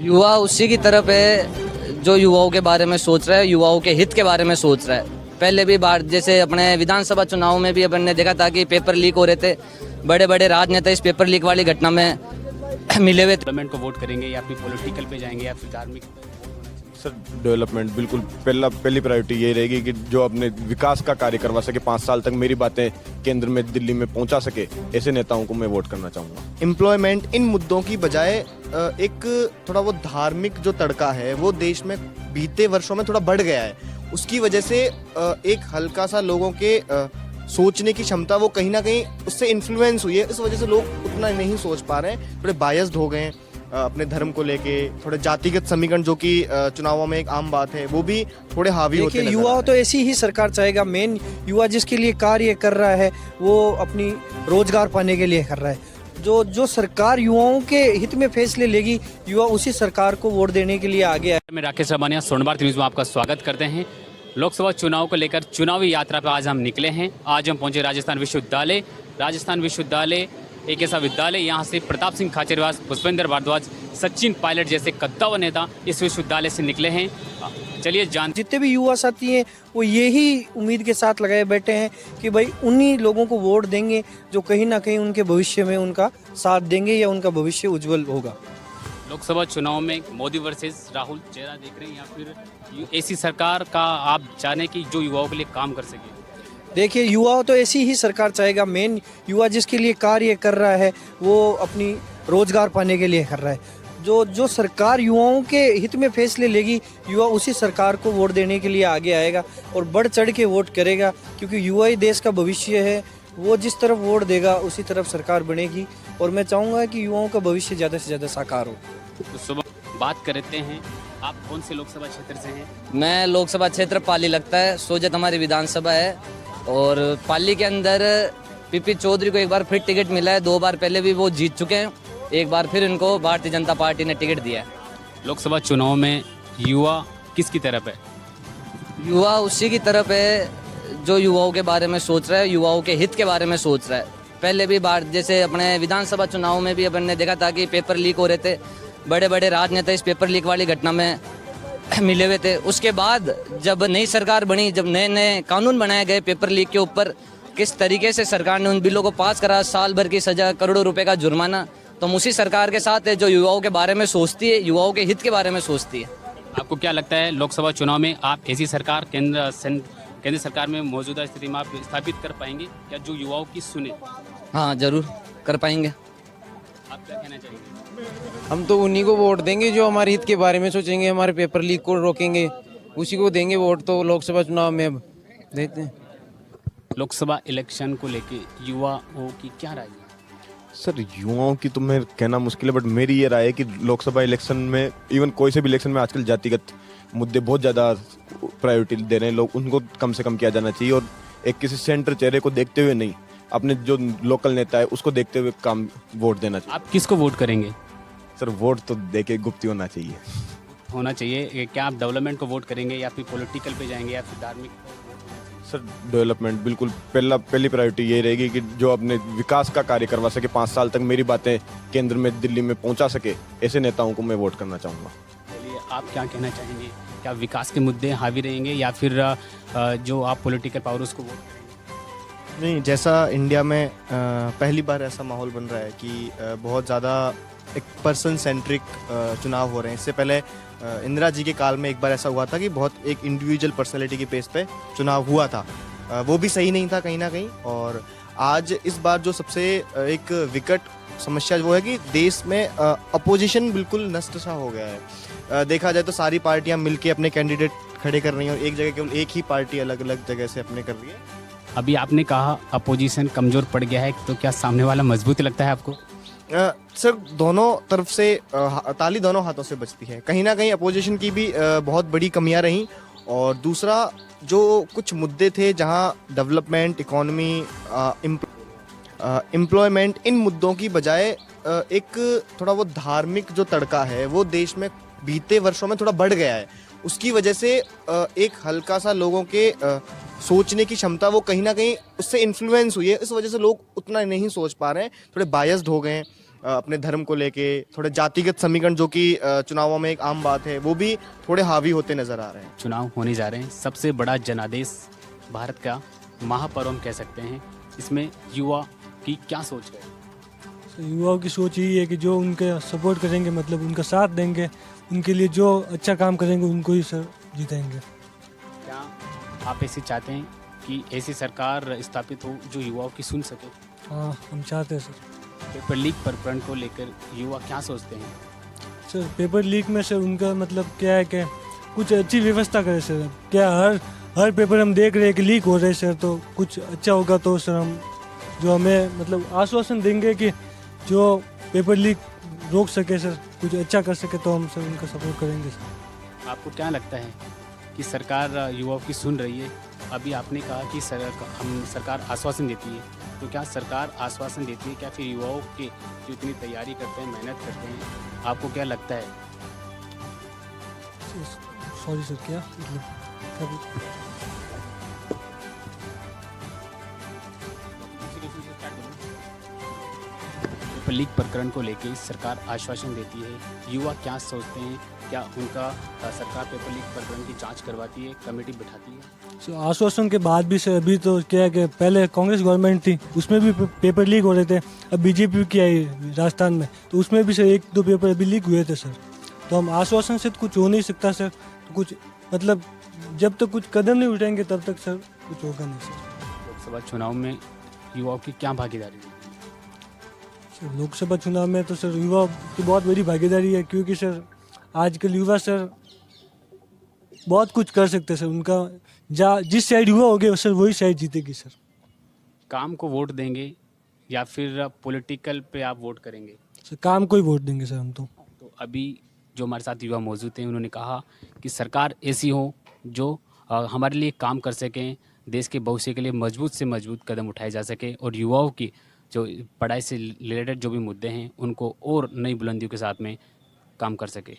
युवा उसी की तरफ है जो युवाओं के बारे में सोच रहा है, युवाओं के हित के बारे में सोच रहा है। पहले भी बार जैसे अपने विधानसभा चुनाव में भी अपन ने देखा था कि पेपर लीक हो रहे थे, बड़े बड़े राजनेता इस पेपर लीक वाली घटना में मिले हुए थे। डेवलपमेंट को वोट करेंगे या फिर पॉलिटिकल पे जाएंगे या फिर धार्मिक? सर डेवलपमेंट बिल्कुल पहली प्रायोरिटी यही रहेगी कि जो अपने विकास का कार्य करवा सके, 5 साल तक मेरी बातें केंद्र में दिल्ली में पहुंचा सके, ऐसे नेताओं को मैं वोट करना चाहूँगा। एम्प्लॉयमेंट इन मुद्दों की बजाय एक थोड़ा वो धार्मिक जो तड़का है वो देश में बीते वर्षों में थोड़ा बढ़ गया है। उसकी वजह से एक हल्का सा लोगों के सोचने की क्षमता वो कहीं ना कहीं उससे इन्फ्लुएंस हुई है। इस वजह से लोग उतना नहीं सोच पा रहे हैं, थोड़े बायस्ड हो गए हैं अपने धर्म को लेके। थोड़े जातिगत समीकरण जो कि चुनावों में एक आम बात है, वो भी थोड़े हावी होते देखिए, नजर युवा आ तो ऐसी ही सरकार चाहेगा। मेन युवा जिसके लिए कार्य कर रहा है वो अपनी रोजगार पाने के लिए कर रहा है। जो सरकार युवाओं के हित में फैसले लेगी, युवा उसी सरकार को वोट देने के लिए आगे आए। मैं राकेश रबानिया, स्वर्ण भारत न्यूज़ में आपका स्वागत करते हैं। लोकसभा चुनाव को लेकर चुनावी यात्रा पर आज हम निकले हैं। आज हम पहुंचे राजस्थान विश्वविद्यालय। राजस्थान विश्वविद्यालय एक ऐसा विद्यालय, यहाँ से प्रताप सिंह खाचरियावास, पुष्पेंद्र भारद्वाज, सचिन पायलट जैसे कद्दावर नेता इस विश्वविद्यालय से निकले हैं। चलिए जितने भी युवा साथी हैं वो यही उम्मीद के साथ लगाए बैठे हैं कि भाई उन्हीं लोगों को वोट देंगे जो कहीं ना कहीं उनके भविष्य में उनका साथ देंगे या उनका भविष्य उज्जवल होगा। लोकसभा चुनाव में मोदी वर्सेस राहुल चेहरा देख रहे हैं या फिर ऐसी सरकार का आप चाहें कि जो युवाओं के लिए काम कर सके? देखिए, युवा तो ऐसी ही सरकार चाहेगा। मेन युवा जिसके लिए कार्य कर रहा है वो अपनी रोजगार पाने के लिए कर रहा है। जो सरकार युवाओं के हित में फैसले लेगी, युवा उसी सरकार को वोट देने के लिए आगे आएगा और बढ़ चढ़ के वोट करेगा, क्योंकि युवा ही देश का भविष्य है। वो जिस तरफ वोट देगा उसी तरफ सरकार बनेगी और मैं चाहूँगा कि युवाओं का भविष्य ज़्यादा से ज़्यादा साकार हो। तो सुबह बात करते हैं, आप कौन से लोकसभा क्षेत्र से हैं? मैं लोकसभा क्षेत्र पाली लगता है, सोजत हमारी विधानसभा है और पाली के अंदर पीपी चौधरी को एक बार फिर टिकट मिला है। 2 बार पहले भी वो जीत चुके हैं, एक बार फिर इनको भारतीय जनता पार्टी ने टिकट दिया है। लोकसभा चुनाव में युवा किसकी तरफ है? युवा उसी की तरफ है जो युवाओं के बारे में सोच रहा है, युवाओं के हित के बारे में सोच रहा है। पहले भी बार जैसे अपने विधानसभा चुनाव में भी अपन ने देखा था कि पेपर लीक हो रहे थे, बड़े बड़े राजनेता इस पेपर लीक वाली घटना में मिले हुए थे। उसके बाद जब नई सरकार बनी, जब नए नए कानून बनाए गए पेपर लीक के ऊपर, किस तरीके से सरकार ने उन बिलों को पास करा, साल भर की सजा, करोड़ों रुपए का जुर्माना, तो हम उसी सरकार के साथ है जो युवाओं के बारे में सोचती है, युवाओं के हित के बारे में सोचती है। आपको क्या लगता है लोकसभा चुनाव में आप ऐसी सरकार केंद्र सरकार में मौजूदा स्थिति में आप स्थापित कर पाएंगे क्या जो युवाओं की सुने? हाँ, जरूर कर पाएंगे। आप क्या कहना चाहेंगे? हम तो उन्हीं को वोट देंगे जो हमारे हित के बारे में सोचेंगे, हमारे पेपर लीक को रोकेंगे, उसी को देंगे वोट। तो लोकसभा चुनाव में अब देखते हैं। लोकसभा इलेक्शन को लेके युवाओं की क्या राय है? सर युवाओं की तो मैं कहना मुश्किल है, बट मेरी ये राय है कि लोकसभा इलेक्शन में, इवन कोई से भी इलेक्शन में आजकल जातिगत मुद्दे बहुत ज़्यादा प्रायोरिटी दे रहे हैं लोग, उनको कम से कम किया जाना चाहिए और एक किसी सेंटर चेहरे को देखते हुए नहीं, अपने जो लोकल नेता है उसको देखते हुए काम वोट देना चाहिए। आप किसको वोट करेंगे? सर वोट तो देके गुप्ती होना चाहिए। होना चाहिए। क्या आप डेवलपमेंट को वोट करेंगे या फिर पॉलिटिकल पे जाएंगे या फिर धार्मिक? सर डेवलपमेंट बिल्कुल पहली प्रायोरिटी यही रहेगी कि जो अपने विकास का कार्य करवा सके, 5 साल तक मेरी बातें केंद्र में दिल्ली में पहुंचा सके, ऐसे नेताओं को मैं वोट करना चाहूँगा। चलिए, आप क्या कहना चाहेंगे? क्या विकास के मुद्दे हावी रहेंगे या फिर जो आप पॉलिटिकल पावर उसको वोट करेंगे? नहीं, जैसा इंडिया में पहली बार ऐसा माहौल बन रहा है कि बहुत ज़्यादा एक पर्सन सेंट्रिक चुनाव हो रहे हैं। इससे पहले इंदिरा जी के काल में एक बार ऐसा हुआ था कि बहुत एक इंडिविजुअल पर्सनैलिटी के बेस पे चुनाव हुआ था, वो भी सही नहीं था कहीं ना कहीं। और आज इस बार जो सबसे एक विकट समस्या वो है कि देश में अपोजिशन बिल्कुल नष्ट सा हो गया है। देखा जाए तो सारी पार्टियां मिलके अपने कैंडिडेट खड़े कर रही हैं और एक जगह केवल एक ही पार्टी अलग अलग जगह से अपने कर रही है। अभी आपने कहा अपोजिशन कमजोर पड़ गया है, तो क्या सामने वाला मजबूत लगता है आपको? सर दोनों तरफ से ताली दोनों हाथों से बजती है। कहीं ना कहीं अपोजिशन की भी बहुत बड़ी कमियां रहीं और दूसरा जो कुछ मुद्दे थे जहां डेवलपमेंट, इकोनॉमी, एम्प्लॉयमेंट इन मुद्दों की बजाय एक थोड़ा वो धार्मिक जो तड़का है वो देश में बीते वर्षों में थोड़ा बढ़ गया है। उसकी वजह से एक हल्का सा लोगों के सोचने की क्षमता वो कहीं ना कहीं उससे इन्फ्लुएंस हुई है। इस वजह से लोग उतना नहीं सोच पा रहे हैं, थोड़े बायस्ड हो गए हैं अपने धर्म को लेके थोड़े जातिगत समीकरण जो कि चुनावों में एक आम बात है, वो भी थोड़े हावी होते नजर आ रहे हैं। चुनाव होने जा रहे हैं, सबसे बड़ा जनादेश भारत का महापर्व हम कह सकते हैं, इसमें युवा की क्या सोच है? तो युवाओं की सोच यही है कि जो उनके सपोर्ट करेंगे, मतलब उनका साथ देंगे, उनके लिए जो अच्छा काम करेंगे उनको ही सर जीतेंगे। क्या आप ऐसे चाहते हैं कि ऐसी सरकार स्थापित हो जो युवाओं की सुन सके? हाँ, हम चाहते हैं सर। पेपर लीक प्रकरण को लेकर युवा क्या सोचते हैं? सर पेपर लीक में सर उनका मतलब क्या है कि कुछ अच्छी व्यवस्था करे सर। क्या हर पेपर हम देख रहे हैं कि लीक हो रहे हैं सर, तो कुछ अच्छा होगा तो सर हम जो हमें मतलब आश्वासन देंगे कि जो पेपर लीक रोक सके सर, कुछ अच्छा कर सके तो हम सर उनका सपोर्ट करेंगे सर। आपको क्या लगता है कि सरकार युवाओं की सुन रही है? अभी आपने कहा कि सरकार आश्वासन देती है, तो क्या सरकार आश्वासन देती है, क्या फिर युवाओं के जो इतनी तैयारी करते हैं, मेहनत करते हैं, आपको क्या लगता है? सॉरी सर, क्या मतलब क्या पेपर लीक प्रकरण को लेकर सरकार आश्वासन देती है, युवा क्या सोचते हैं? क्या उनका सरकार पेपर लीक प्रकरण की जांच करवाती है, कमेटी बिठाती है? सर आश्वासन के बाद भी सर अभी तो क्या है कि पहले कांग्रेस गवर्नमेंट थी, उसमें भी पेपर लीक हो रहे थे। अब बीजेपी की आई राजस्थान में, तो उसमें भी सर 1-2 पेपर अभी लीक हुए थे सर। तो हम आश्वासन से तो कुछ हो नहीं सकता सर, तो कुछ मतलब जब तक कुछ कदम नहीं उठाएंगे तब तक सर कुछ होगा नहीं सर। लोकसभा चुनाव में युवाओं की क्या भागीदारी है? सर लोकसभा चुनाव में तो सर युवा की बहुत बड़ी भागीदारी है, क्योंकि सर आजकल युवा सर बहुत कुछ कर सकते हैं सर। उनका जिस साइड युवा हो गए सर वही साइड जीतेगी सर। काम को वोट देंगे या फिर पॉलिटिकल पे आप वोट करेंगे? सर काम को ही वोट देंगे सर हम तो। तो अभी जो हमारे साथ युवा मौजूद हैं, उन्होंने कहा कि सरकार ऐसी हो जो हमारे लिए काम कर सकें, देश के भविष्य के लिए मजबूत से मजबूत कदम उठाए जा सके और युवाओं की जो पढ़ाई से रिलेटेड जो भी मुद्दे हैं उनको और नई बुलंदियों के साथ में काम कर सके।